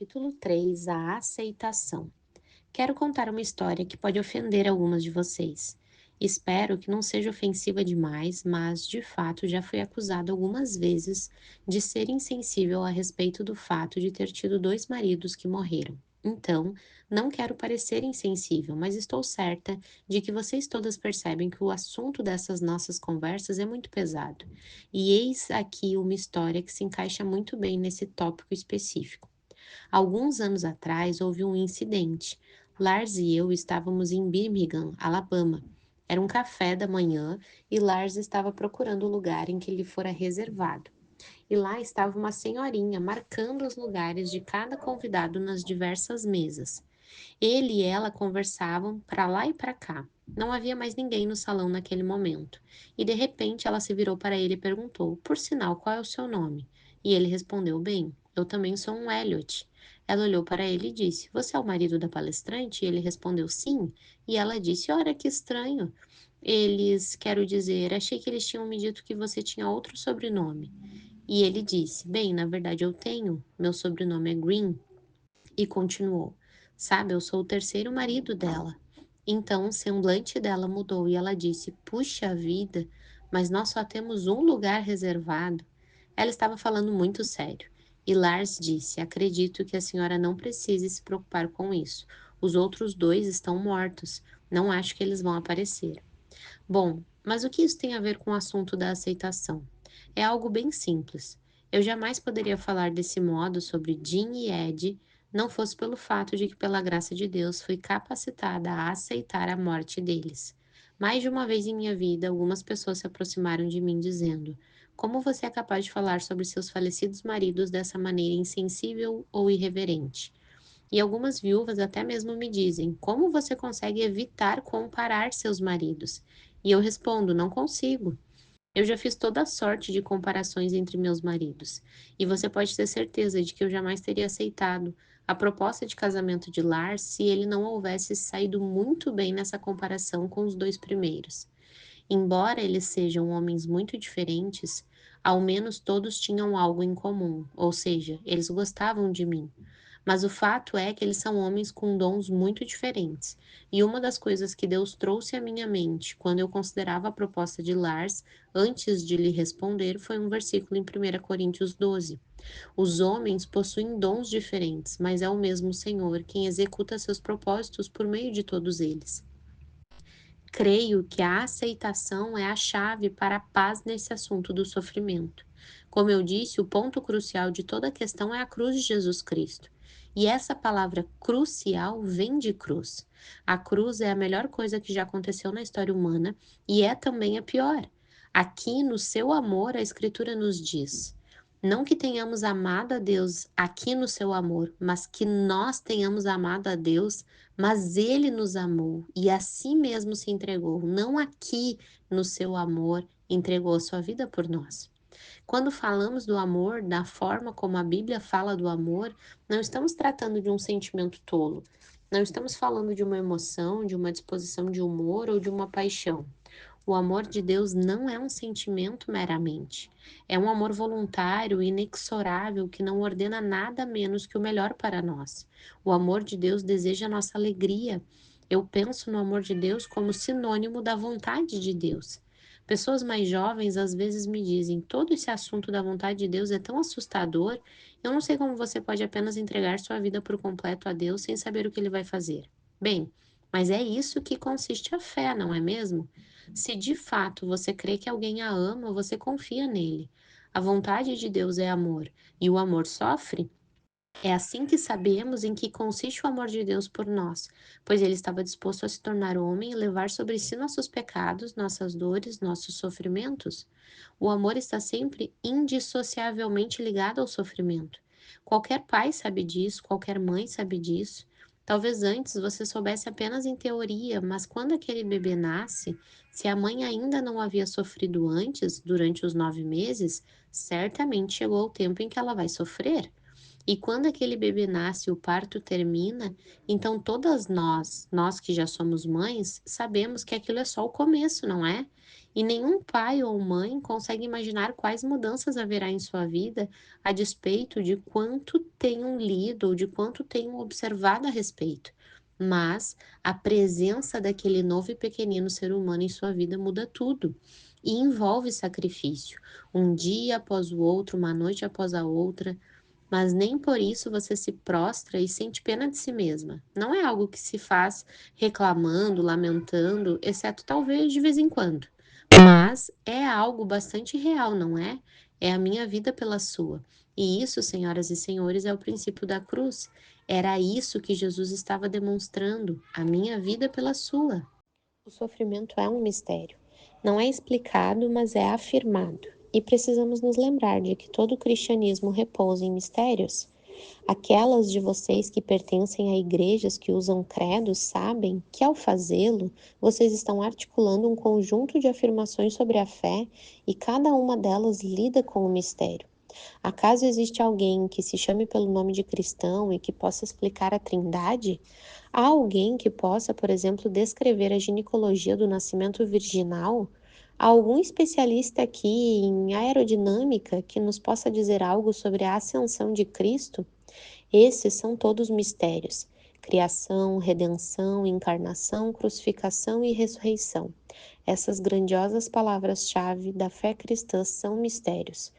Capítulo 3: A aceitação. Quero contar uma história que pode ofender algumas de vocês. Espero que não seja ofensiva demais, mas de fato já fui acusada algumas vezes de ser insensível a respeito do fato de ter tido dois maridos que morreram. Então, não quero parecer insensível, mas estou certa de que vocês todas percebem que o assunto dessas nossas conversas é muito pesado. E eis aqui uma história que se encaixa muito bem nesse tópico específico. Alguns anos atrás houve um incidente. Lars e eu estávamos em Birmingham, Alabama. Era um café da manhã e Lars estava procurando o lugar em que lhe fora reservado. E lá estava uma senhorinha marcando os lugares de cada convidado nas diversas mesas. Ele e ela conversavam para lá e para cá. Não havia mais ninguém no salão naquele momento. E de repente ela se virou para ele e perguntou: Por sinal, qual é o seu nome? E ele respondeu: Bem, eu também sou um Elliot. Ela olhou para ele e disse: Você é o marido da palestrante? E ele respondeu: Sim. E ela disse: Ora, que estranho. Quero dizer, achei que eles tinham me dito que você tinha outro sobrenome. E ele disse: Bem, na verdade eu tenho. Meu sobrenome é Green. E continuou: Sabe, eu sou o terceiro marido dela. Então o semblante dela mudou e ela disse: Puxa vida, mas nós só temos um lugar reservado. Ela estava falando muito sério. E Lars disse: Acredito que a senhora não precise se preocupar com isso. Os outros dois estão mortos. Não acho que eles vão aparecer. Bom, mas o que isso tem a ver com o assunto da aceitação? É algo bem simples. Eu jamais poderia falar desse modo sobre Jim e Ed não fosse pelo fato de que, pela graça de Deus, fui capacitada a aceitar a morte deles. Mais de uma vez em minha vida, algumas pessoas se aproximaram de mim dizendo: Como você é capaz de falar sobre seus falecidos maridos dessa maneira insensível ou irreverente? E algumas viúvas até mesmo me dizem: Como você consegue evitar comparar seus maridos? E eu respondo: Não consigo. Eu já fiz toda sorte de comparações entre meus maridos. E você pode ter certeza de que eu jamais teria aceitado a proposta de casamento de Lars se ele não houvesse saído muito bem nessa comparação com os dois primeiros. Embora eles sejam homens muito diferentes, ao menos todos tinham algo em comum, ou seja, eles gostavam de mim. Mas o fato é que eles são homens com dons muito diferentes. E uma das coisas que Deus trouxe à minha mente quando eu considerava a proposta de Lars, antes de lhe responder, foi um versículo em 1 Coríntios 12. Os homens possuem dons diferentes, mas é o mesmo Senhor quem executa seus propósitos por meio de todos eles. Creio que a aceitação é a chave para a paz nesse assunto do sofrimento. Como eu disse, o ponto crucial de toda a questão é a cruz de Jesus Cristo. E essa palavra crucial vem de cruz. A cruz é a melhor coisa que já aconteceu na história humana e é também a pior. Aqui no seu amor, a Escritura nos diz: não que tenhamos amado a Deus aqui no seu amor, mas que nós tenhamos amado a Deus, mas ele nos amou e a si mesmo se entregou, não aqui no seu amor, entregou a sua vida por nós. Quando falamos do amor, da forma como a Bíblia fala do amor, não estamos tratando de um sentimento tolo. Não estamos falando de uma emoção, de uma disposição de humor ou de uma paixão. O amor de Deus não é um sentimento meramente. É um amor voluntário e inexorável que não ordena nada menos que o melhor para nós. O amor de Deus deseja a nossa alegria. Eu penso no amor de Deus como sinônimo da vontade de Deus. Pessoas mais jovens às vezes me dizem: todo esse assunto da vontade de Deus é tão assustador, eu não sei como você pode apenas entregar sua vida por completo a Deus sem saber o que ele vai fazer. Bem, mas é isso que consiste a fé, não é mesmo? Se de fato você crê que alguém a ama, você confia nele. A vontade de Deus é amor, e o amor sofre? É assim que sabemos em que consiste o amor de Deus por nós, pois ele estava disposto a se tornar homem e levar sobre si nossos pecados, nossas dores, nossos sofrimentos. O amor está sempre indissociavelmente ligado ao sofrimento. Qualquer pai sabe disso, qualquer mãe sabe disso. Talvez antes você soubesse apenas em teoria, mas quando aquele bebê nasce, se a mãe ainda não havia sofrido antes, durante os 9 meses, certamente chegou o tempo em que ela vai sofrer. E quando aquele bebê nasce e o parto termina, então todas nós que já somos mães, sabemos que aquilo é só o começo, não é? E nenhum pai ou mãe consegue imaginar quais mudanças haverá em sua vida a despeito de quanto tenham lido ou de quanto tenham observado a respeito. Mas a presença daquele novo e pequenino ser humano em sua vida muda tudo e envolve sacrifício, um dia após o outro, uma noite após a outra, mas nem por isso você se prostra e sente pena de si mesma. Não é algo que se faz reclamando, lamentando, exceto talvez de vez em quando. Mas é algo bastante real, não é? É a minha vida pela sua. E isso, senhoras e senhores, é o princípio da cruz. Era isso que Jesus estava demonstrando, a minha vida pela sua. O sofrimento é um mistério. Não é explicado, mas é afirmado. E precisamos nos lembrar de que todo o cristianismo repousa em mistérios. Aquelas de vocês que pertencem a igrejas que usam credos sabem que, ao fazê-lo, vocês estão articulando um conjunto de afirmações sobre a fé e cada uma delas lida com o mistério. Acaso existe alguém que se chame pelo nome de cristão e que possa explicar a Trindade? Há alguém que possa, por exemplo, descrever a ginecologia do nascimento virginal? Há algum especialista aqui em aerodinâmica que nos possa dizer algo sobre a ascensão de Cristo? Esses são todos mistérios: criação, redenção, encarnação, crucificação e ressurreição. Essas grandiosas palavras-chave da fé cristã são mistérios.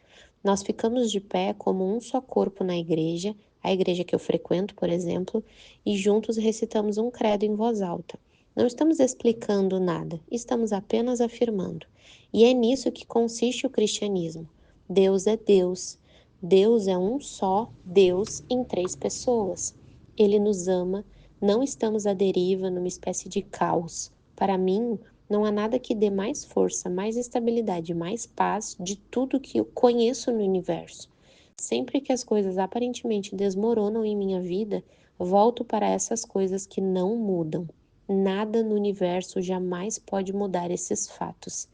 Nós ficamos de pé como um só corpo na igreja, a igreja que eu frequento, por exemplo, e juntos recitamos um credo em voz alta. Não estamos explicando nada, estamos apenas afirmando. E é nisso que consiste o cristianismo. Deus é Deus. Deus é um só Deus em três pessoas. Ele nos ama, não estamos à deriva numa espécie de caos. Para mim, não há nada que dê mais força, mais estabilidade, mais paz de tudo que eu conheço no universo. Sempre que as coisas aparentemente desmoronam em minha vida, volto para essas coisas que não mudam. Nada no universo jamais pode mudar esses fatos.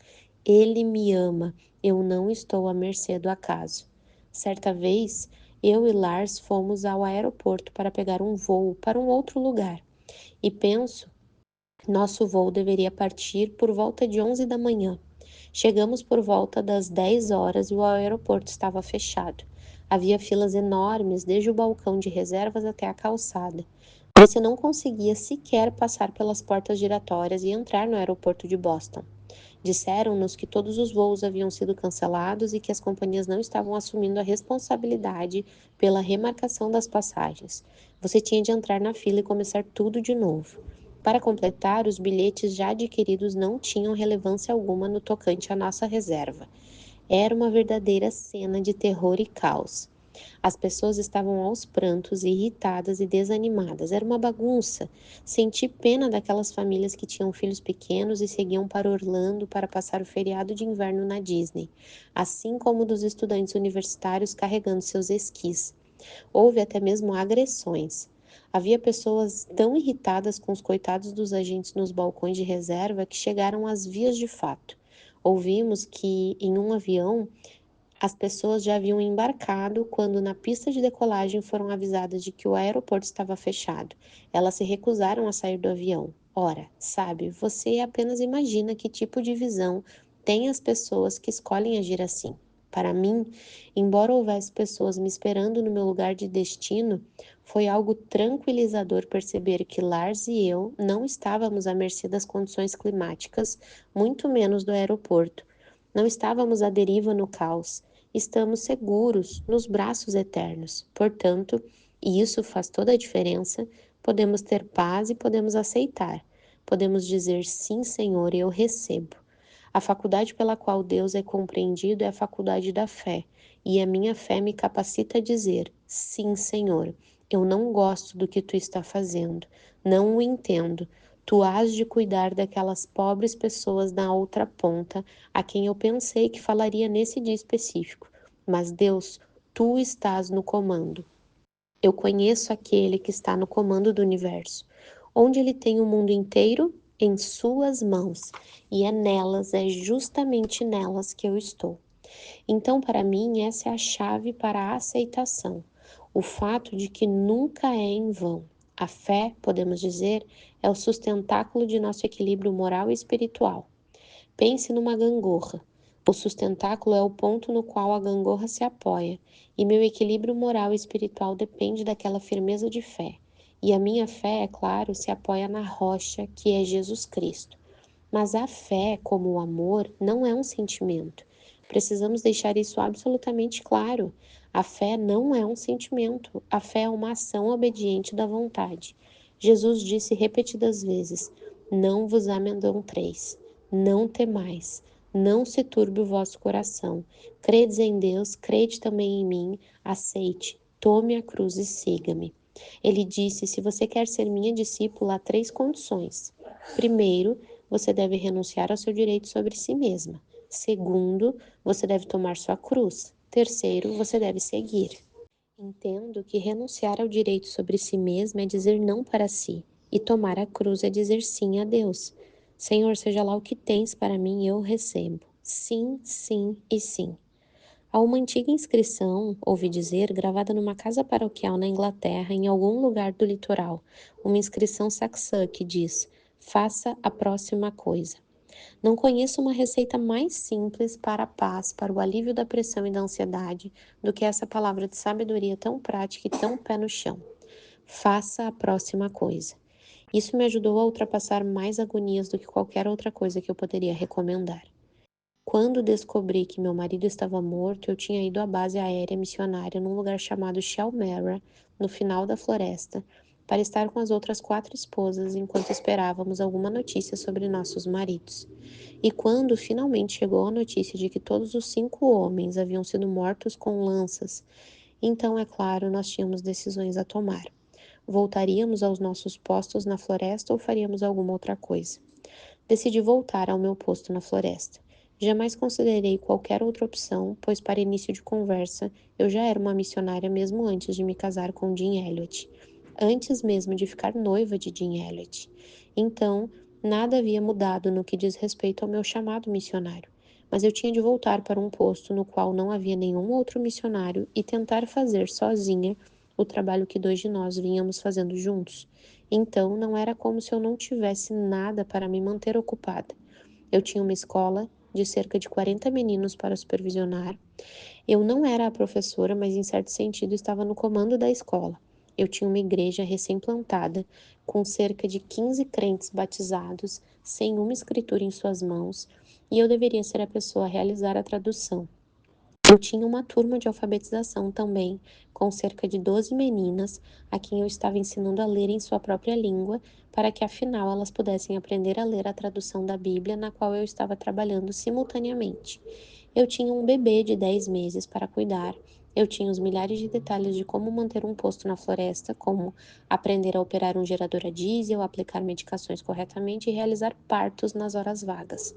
Ele me ama, eu não estou à mercê do acaso. Certa vez, eu e Lars fomos ao aeroporto para pegar um voo para um outro lugar. E penso, nosso voo deveria partir por volta de 11 da manhã. Chegamos por volta das 10 horas e o aeroporto estava fechado. Havia filas enormes desde o balcão de reservas até a calçada. Você não conseguia sequer passar pelas portas giratórias e entrar no aeroporto de Boston. Disseram-nos que todos os voos haviam sido cancelados e que as companhias não estavam assumindo a responsabilidade pela remarcação das passagens. Você tinha de entrar na fila e começar tudo de novo. Para completar, os bilhetes já adquiridos não tinham relevância alguma no tocante à nossa reserva. Era uma verdadeira cena de terror e caos. As pessoas estavam aos prantos, irritadas e desanimadas. Era uma bagunça. Senti pena daquelas famílias que tinham filhos pequenos e seguiam para Orlando para passar o feriado de inverno na Disney, assim como dos estudantes universitários carregando seus esquis. Houve até mesmo agressões. Havia pessoas tão irritadas com os coitados dos agentes nos balcões de reserva que chegaram às vias de fato. Ouvimos que, em um avião, as pessoas já haviam embarcado quando, na pista de decolagem, foram avisadas de que o aeroporto estava fechado. Elas se recusaram a sair do avião. Ora, sabe, você apenas imagina que tipo de visão têm as pessoas que escolhem agir assim. Para mim, embora houvesse pessoas me esperando no meu lugar de destino, foi algo tranquilizador perceber que Lars e eu não estávamos à mercê das condições climáticas, muito menos do aeroporto. Não estávamos à deriva no caos. Estamos seguros nos braços eternos. Portanto, e isso faz toda a diferença, podemos ter paz e podemos aceitar. Podemos dizer sim, Senhor, eu recebo. A faculdade pela qual Deus é compreendido é a faculdade da fé, e a minha fé me capacita a dizer: sim, Senhor, eu não gosto do que tu está fazendo, não o entendo. Tu has de cuidar daquelas pobres pessoas na outra ponta, a quem eu pensei que falaria nesse dia específico. Mas Deus, tu estás no comando. Eu conheço aquele que está no comando do universo, onde ele tem o mundo inteiro em suas mãos, e é nelas, é justamente nelas que eu estou. Então, para mim, essa é a chave para a aceitação, o fato de que nunca é em vão. A fé, podemos dizer, é o sustentáculo de nosso equilíbrio moral e espiritual. Pense numa gangorra. O sustentáculo é o ponto no qual a gangorra se apoia, e meu equilíbrio moral e espiritual depende daquela firmeza de fé. E a minha fé, é claro, se apoia na rocha que é Jesus Cristo. Mas a fé, como o amor, não é um sentimento. Precisamos deixar isso absolutamente claro. A fé não é um sentimento, a fé é uma ação obediente da vontade. Jesus disse repetidas vezes: Não vos amedronteis, não temais, não se turbe o vosso coração. Credes em Deus, crede também em mim, aceite, tome a cruz e siga-me. Ele disse: Se você quer ser minha discípula, há três condições. Primeiro, você deve renunciar ao seu direito sobre si mesma. Segundo, você deve tomar sua cruz. Terceiro, você deve seguir. Entendo que renunciar ao direito sobre si mesma é dizer não para si, e tomar a cruz é dizer sim a Deus. Senhor, seja lá o que tens para mim, eu recebo. Sim, sim e sim. Há uma antiga inscrição, ouvi dizer, gravada numa casa paroquial na Inglaterra, em algum lugar do litoral, uma inscrição saxã que diz: Faça a próxima coisa. Não conheço uma receita mais simples para a paz, para o alívio da pressão e da ansiedade, do que essa palavra de sabedoria tão prática e tão pé no chão. Faça a próxima coisa. Isso me ajudou a ultrapassar mais agonias do que qualquer outra coisa que eu poderia recomendar. Quando descobri que meu marido estava morto, eu tinha ido à base aérea missionária num lugar chamado Shalmera, no final da floresta, para estar com as outras 4 esposas enquanto esperávamos alguma notícia sobre nossos maridos. E quando finalmente chegou a notícia de que todos os 5 homens haviam sido mortos com lanças, então, é claro, nós tínhamos decisões a tomar. Voltaríamos aos nossos postos na floresta ou faríamos alguma outra coisa? Decidi voltar ao meu posto na floresta. Jamais considerei qualquer outra opção, pois, para início de conversa, eu já era uma missionária mesmo antes de me casar com Jim Elliot, antes mesmo de ficar noiva de Jim Elliot. Então, nada havia mudado no que diz respeito ao meu chamado missionário, mas eu tinha de voltar para um posto no qual não havia nenhum outro missionário e tentar fazer sozinha o trabalho que 2 de nós vínhamos fazendo juntos. Então, não era como se eu não tivesse nada para me manter ocupada. Eu tinha uma escola de cerca de 40 meninos para supervisionar. Eu não era a professora, mas em certo sentido estava no comando da escola. Eu tinha uma igreja recém-plantada, com cerca de 15 crentes batizados, sem uma escritura em suas mãos, e eu deveria ser a pessoa a realizar a tradução. Eu tinha uma turma de alfabetização também, com cerca de 12 meninas, a quem eu estava ensinando a ler em sua própria língua, para que afinal elas pudessem aprender a ler a tradução da Bíblia, na qual eu estava trabalhando simultaneamente. Eu tinha um bebê de 10 meses para cuidar. Eu tinha os milhares de detalhes de como manter um posto na floresta, como aprender a operar um gerador a diesel, aplicar medicações corretamente e realizar partos nas horas vagas.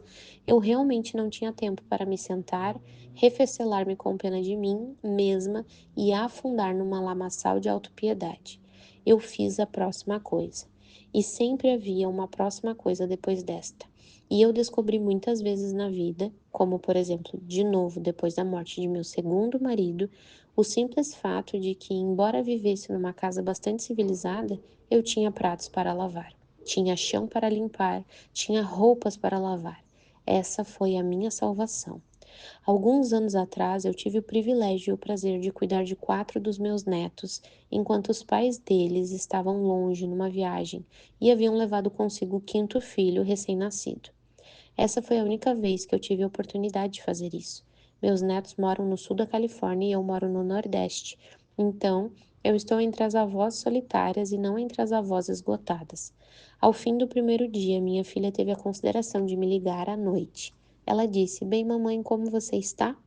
Eu realmente não tinha tempo para me sentar, refecelar-me com pena de mim mesma e afundar numa lamaçal de autopiedade. Eu fiz a próxima coisa. E sempre havia uma próxima coisa depois desta. E eu descobri muitas vezes na vida, como por exemplo, de novo depois da morte de meu segundo marido, o simples fato de que, embora vivesse numa casa bastante civilizada, eu tinha pratos para lavar, tinha chão para limpar, tinha roupas para lavar. Essa foi a minha salvação. Alguns anos atrás, eu tive o privilégio e o prazer de cuidar de 4 dos meus netos, enquanto os pais deles estavam longe numa viagem e haviam levado consigo o quinto filho recém-nascido. Essa foi a única vez que eu tive a oportunidade de fazer isso. Meus netos moram no sul da Califórnia e eu moro no Nordeste. Então, eu estou entre as avós solitárias e não entre as avós esgotadas. Ao fim do primeiro dia, minha filha teve a consideração de me ligar à noite. Ela disse: Bem, mamãe, como você está?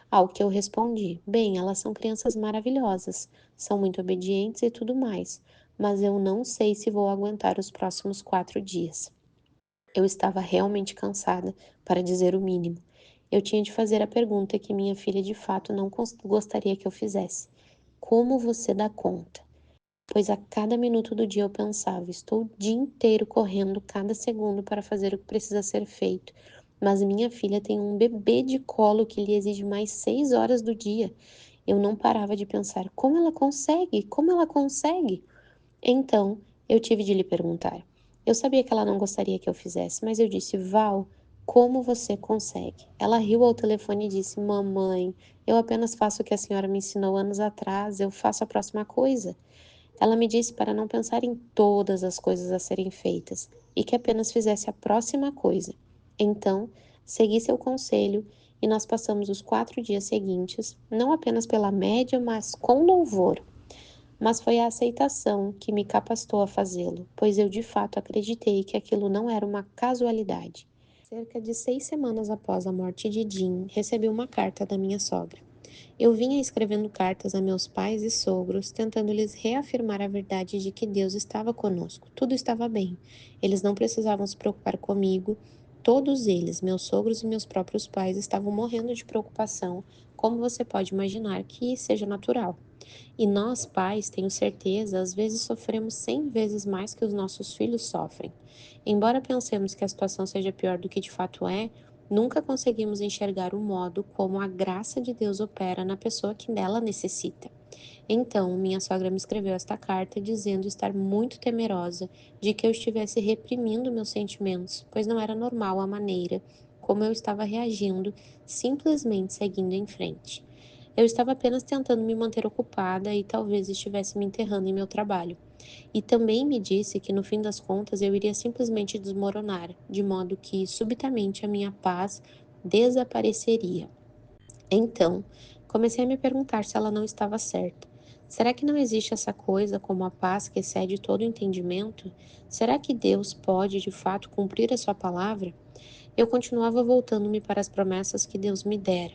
Ao que eu respondi: Bem, elas são crianças maravilhosas, são muito obedientes e tudo mais, mas eu não sei se vou aguentar os próximos 4 dias. Eu estava realmente cansada, para dizer o mínimo. Eu tinha de fazer a pergunta que minha filha de fato não gostaria que eu fizesse: Como você dá conta? Pois a cada minuto do dia eu pensava: estou o dia inteiro correndo cada segundo para fazer o que precisa ser feito. Mas minha filha tem um bebê de colo que lhe exige mais 6 horas do dia. Eu não parava de pensar: como ela consegue? Como ela consegue? Então, eu tive de lhe perguntar. Eu sabia que ela não gostaria que eu fizesse, mas eu disse: Val, Como você consegue?" Ela riu ao telefone e disse: "Mamãe, eu apenas faço o que a senhora me ensinou anos atrás, eu faço a próxima coisa." Ela me disse para não pensar em todas as coisas a serem feitas e que apenas fizesse a próxima coisa. Então, segui seu conselho e nós passamos os 4 dias seguintes, não apenas pela média, mas com louvor. Mas foi a aceitação que me capacitou a fazê-lo, pois eu de fato acreditei que aquilo não era uma casualidade. Cerca de 6 semanas após a morte de Jim, recebi uma carta da minha sogra. Eu vinha escrevendo cartas a meus pais e sogros, tentando lhes reafirmar a verdade de que Deus estava conosco. Tudo estava bem. Eles não precisavam se preocupar comigo. Todos eles, meus sogros e meus próprios pais, estavam morrendo de preocupação, como você pode imaginar que seja natural. E nós, pais, tenho certeza, às vezes sofremos 100 vezes mais que os nossos filhos sofrem. Embora pensemos que a situação seja pior do que de fato é, nunca conseguimos enxergar o modo como a graça de Deus opera na pessoa que dela necessita. Então, minha sogra me escreveu esta carta dizendo estar muito temerosa de que eu estivesse reprimindo meus sentimentos, pois não era normal a maneira como eu estava reagindo, simplesmente seguindo em frente. Eu estava apenas tentando me manter ocupada e talvez estivesse me enterrando em meu trabalho. E também me disse que no fim das contas eu iria simplesmente desmoronar, de modo que subitamente a minha paz desapareceria. Então, comecei a me perguntar se ela não estava certa. Será que não existe essa coisa como a paz que excede todo entendimento? Será que Deus pode de fato cumprir a sua palavra? Eu continuava voltando-me para as promessas que Deus me dera.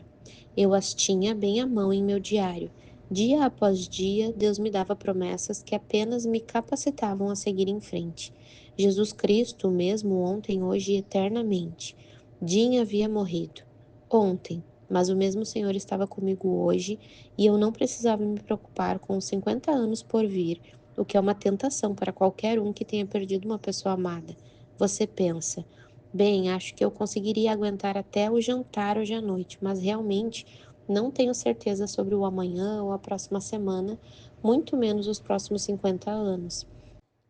Eu as tinha bem à mão em meu diário. Dia após dia, Deus me dava promessas que apenas me capacitavam a seguir em frente. Jesus Cristo, o mesmo ontem, hoje e eternamente. Jim havia morrido. Ontem, mas o mesmo Senhor estava comigo hoje e eu não precisava me preocupar com os 50 anos por vir, o que é uma tentação para qualquer um que tenha perdido uma pessoa amada. Você pensa, bem, acho que eu conseguiria aguentar até o jantar hoje à noite, mas realmente não tenho certeza sobre o amanhã ou a próxima semana, muito menos os próximos 50 anos.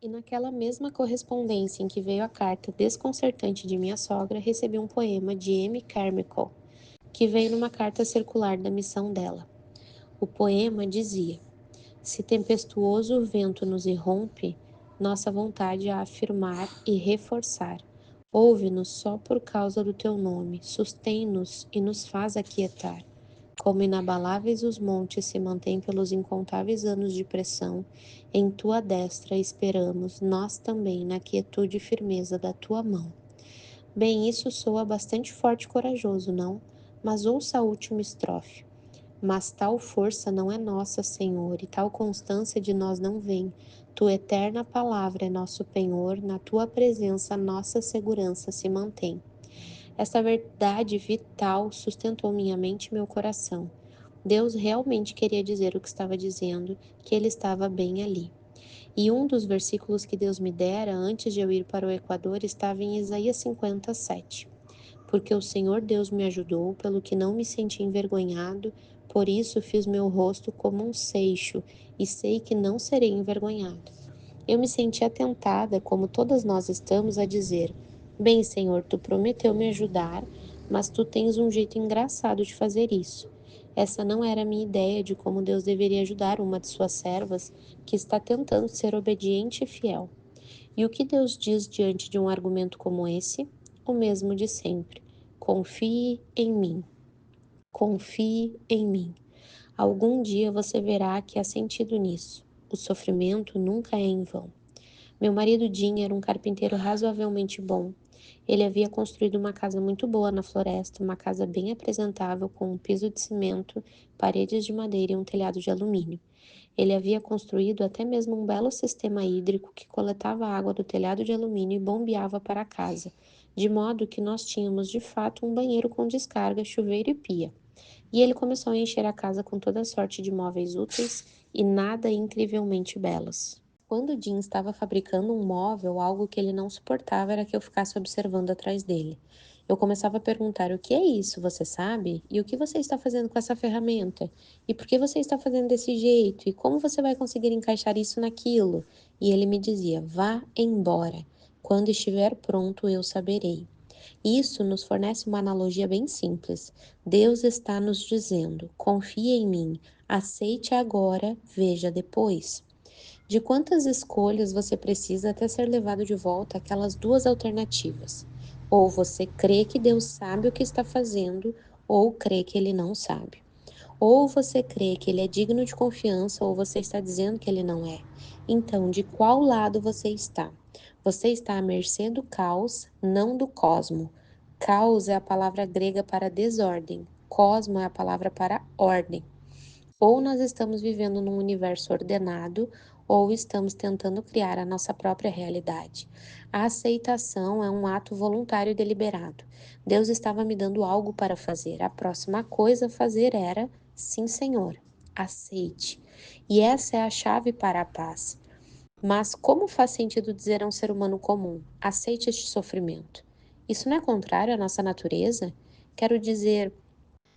E naquela mesma correspondência em que veio a carta desconcertante de minha sogra, recebi um poema de Amy Carmichael, que veio numa carta circular da missão dela. O poema dizia: se tempestuoso o vento nos irrompe, nossa vontade a afirmar e reforçar. Ouve-nos só por causa do teu nome, sustém-nos e nos faz aquietar. Como inabaláveis os montes se mantêm pelos incontáveis anos de pressão, em tua destra esperamos, nós também, na quietude e firmeza da tua mão. Bem, isso soa bastante forte e corajoso, não? Mas ouça a última estrofe. Mas tal força não é nossa, Senhor, e tal constância de nós não vem. Tua eterna palavra é nosso penhor, na tua presença nossa segurança se mantém. Essa verdade vital sustentou minha mente e meu coração. Deus realmente queria dizer o que estava dizendo, que ele estava bem ali. E um dos versículos que Deus me dera antes de eu ir para o Equador estava em Isaías 57. Porque o Senhor Deus me ajudou, pelo que não me senti envergonhado, por isso fiz meu rosto como um seixo, e sei que não serei envergonhado. Eu me senti atentada, como todas nós estamos, a dizer: bem, Senhor, tu prometeu me ajudar, mas tu tens um jeito engraçado de fazer isso. Essa não era a minha ideia de como Deus deveria ajudar uma de suas servas que está tentando ser obediente e fiel. E o que Deus diz diante de um argumento como esse? O mesmo de sempre: confie em mim, confie em mim. Algum dia você verá que há sentido nisso. O sofrimento nunca é em vão. Meu marido Jim era um carpinteiro razoavelmente bom. Ele havia construído uma casa muito boa na floresta, uma casa bem apresentável com um piso de cimento, paredes de madeira e um telhado de alumínio. Ele havia construído até mesmo um belo sistema hídrico que coletava a água do telhado de alumínio e bombeava para a casa, de modo que nós tínhamos de fato um banheiro com descarga, chuveiro e pia. E ele começou a encher a casa com toda sorte de móveis úteis e nada incrivelmente belos. Quando Jim estava fabricando um móvel, algo que ele não suportava era que eu ficasse observando atrás dele. Eu começava a perguntar: o que é isso, você sabe? E o que você está fazendo com essa ferramenta? E por que você está fazendo desse jeito? E como você vai conseguir encaixar isso naquilo? E ele me dizia: vá embora. Quando estiver pronto, eu saberei. Isso nos fornece uma analogia bem simples. Deus está nos dizendo: confie em mim, aceite agora, veja depois. De quantas escolhas você precisa até ser levado de volta àquelas duas alternativas? Ou você crê que Deus sabe o que está fazendo, ou crê que ele não sabe. Ou você crê que ele é digno de confiança, ou você está dizendo que ele não é. Então, de qual lado você está? Você está à mercê do caos, não do cosmo. Caos é a palavra grega para desordem, cosmo é a palavra para ordem. Ou nós estamos vivendo num universo ordenado, ou estamos tentando criar a nossa própria realidade. A aceitação é um ato voluntário e deliberado. Deus estava me dando algo para fazer. A próxima coisa a fazer era: sim, Senhor, aceite. E essa é a chave para a paz. Mas como faz sentido dizer a um ser humano comum: aceite este sofrimento? Isso não é contrário à nossa natureza? Quero dizer,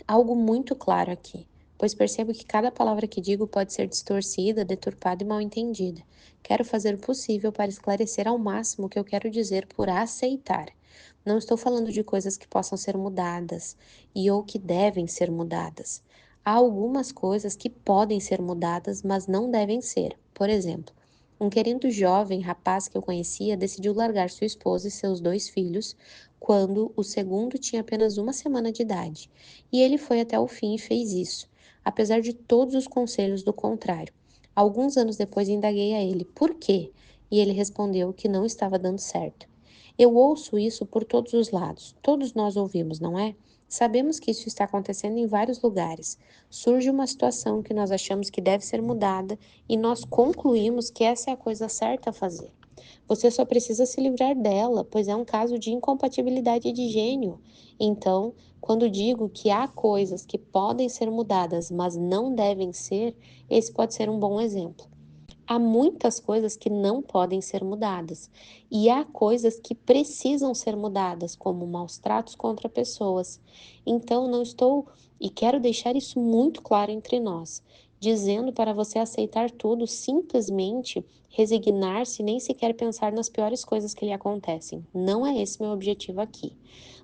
algo muito claro aqui, pois percebo que cada palavra que digo pode ser distorcida, deturpada e mal entendida. Quero fazer o possível para esclarecer ao máximo o que eu quero dizer por aceitar. Não estou falando de coisas que possam ser mudadas e ou que devem ser mudadas. Há algumas coisas que podem ser mudadas, mas não devem ser. Por exemplo, um querido jovem rapaz que eu conhecia decidiu largar sua esposa e seus dois filhos quando o segundo tinha apenas uma semana de idade. E ele foi até o fim e fez isso, apesar de todos os conselhos do contrário. Alguns anos depois indaguei a ele por quê, e ele respondeu que não estava dando certo. Eu ouço isso por todos os lados, todos nós ouvimos, não é? Sabemos que isso está acontecendo em vários lugares. Surge uma situação que nós achamos que deve ser mudada e nós concluímos que essa é a coisa certa a fazer. Você só precisa se livrar dela, pois é um caso de incompatibilidade de gênio. Então, quando digo que há coisas que podem ser mudadas, mas não devem ser, esse pode ser um bom exemplo. Há muitas coisas que não podem ser mudadas, e há coisas que precisam ser mudadas, como maus tratos contra pessoas. Então, não estou, e quero deixar isso muito claro entre nós, dizendo para você aceitar tudo, simplesmente resignar-se, nem sequer pensar nas piores coisas que lhe acontecem. Não é esse meu objetivo aqui.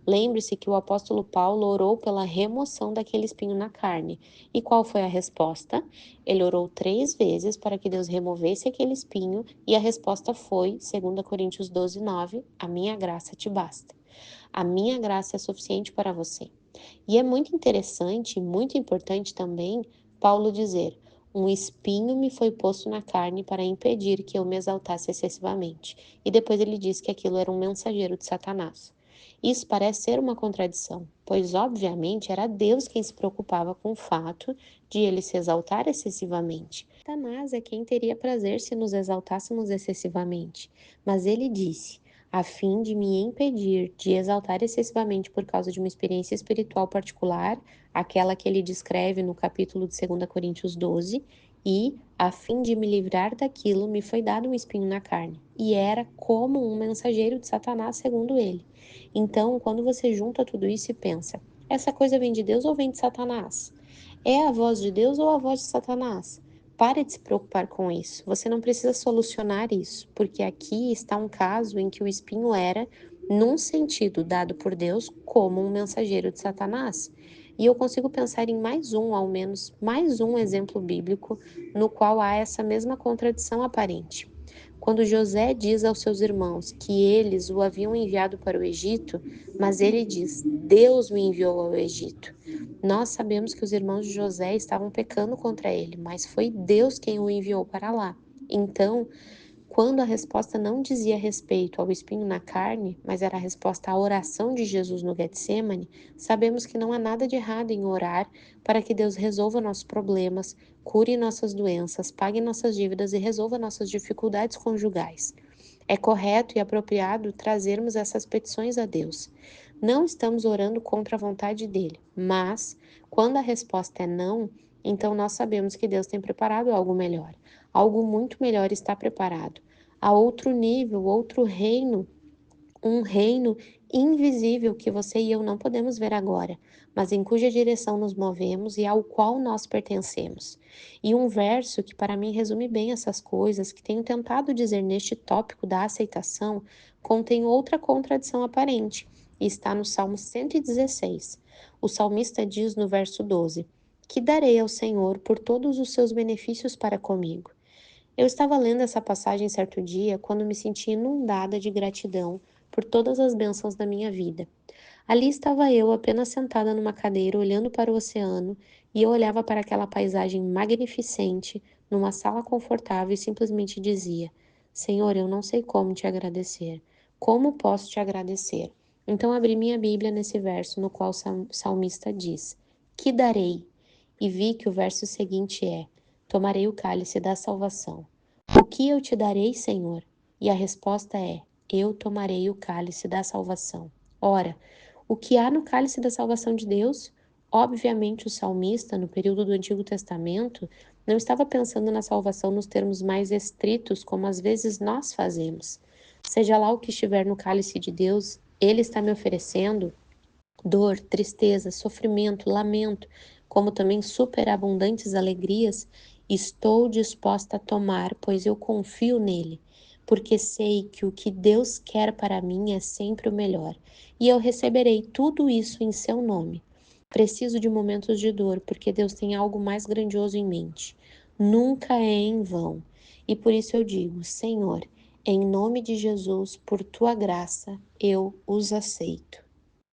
Lembre-se que o apóstolo Paulo orou pela remoção daquele espinho na carne. E qual foi a resposta? Ele orou 3 vezes para que Deus removesse aquele espinho, e a resposta foi, 2 Coríntios 12:9, a minha graça te basta. A minha graça é suficiente para você. E é muito interessante e muito importante também Paulo dizer: um espinho me foi posto na carne para impedir que eu me exaltasse excessivamente. E depois ele diz que aquilo era um mensageiro de Satanás. Isso parece ser uma contradição, pois obviamente era Deus quem se preocupava com o fato de ele se exaltar excessivamente. Satanás é quem teria prazer se nos exaltássemos excessivamente. Mas ele disse: a fim de me impedir de exaltar excessivamente por causa de uma experiência espiritual particular, aquela que ele descreve no capítulo de 2 Coríntios 12, e, a fim de me livrar daquilo, me foi dado um espinho na carne, e era como um mensageiro de Satanás, segundo ele. Então, quando você junta tudo isso e pensa, essa coisa vem de Deus ou vem de Satanás? É a voz de Deus ou a voz de Satanás? Pare de se preocupar com isso. Você não precisa solucionar isso, porque aqui está um caso em que o espinho era, num sentido dado por Deus, como um mensageiro de Satanás. E eu consigo pensar em mais um, ao menos, mais um exemplo bíblico no qual há essa mesma contradição aparente. Quando José diz aos seus irmãos que eles o haviam enviado para o Egito, mas ele diz: Deus me enviou ao Egito. Nós sabemos que os irmãos de José estavam pecando contra ele, mas foi Deus quem o enviou para lá. Então, quando a resposta não dizia respeito ao espinho na carne, mas era a resposta à oração de Jesus no Getsemane, sabemos que não há nada de errado em orar para que Deus resolva nossos problemas, cure nossas doenças, pague nossas dívidas e resolva nossas dificuldades conjugais. É correto e apropriado trazermos essas petições a Deus. Não estamos orando contra a vontade dele, mas quando a resposta é não, então nós sabemos que Deus tem preparado algo melhor. Algo muito melhor está preparado. Há outro nível, outro reino, um reino invisível que você e eu não podemos ver agora, mas em cuja direção nos movemos e ao qual nós pertencemos. E um verso que para mim resume bem essas coisas, que tenho tentado dizer neste tópico da aceitação, contém outra contradição aparente. e está no Salmo 116. O salmista diz no verso 12: Que darei ao Senhor por todos os seus benefícios para comigo? Eu estava lendo essa passagem certo dia quando me senti inundada de gratidão por todas as bênçãos da minha vida. Ali estava eu, apenas sentada numa cadeira, olhando para o oceano, e eu olhava para aquela paisagem magnificente, numa sala confortável, e simplesmente dizia: Senhor, eu não sei como te agradecer. Como posso te agradecer? Então abri minha Bíblia nesse verso, no qual o salmista diz: Que darei? E vi que o verso seguinte é: Tomarei o cálice da salvação. O que eu te darei, Senhor? E a resposta é: Eu tomarei o cálice da salvação. Ora, o que há no cálice da salvação de Deus? Obviamente, o salmista, no período do Antigo Testamento, não estava pensando na salvação nos termos mais estritos, como às vezes nós fazemos. Seja lá o que estiver no cálice de Deus, Ele está me oferecendo dor, tristeza, sofrimento, lamento, como também superabundantes alegrias, estou disposta a tomar, pois eu confio nele, porque sei que o que Deus quer para mim é sempre o melhor, e eu receberei tudo isso em seu nome. Preciso de momentos de dor, porque Deus tem algo mais grandioso em mente. Nunca é em vão. E por isso eu digo, Senhor, em nome de Jesus, por tua graça, eu os aceito.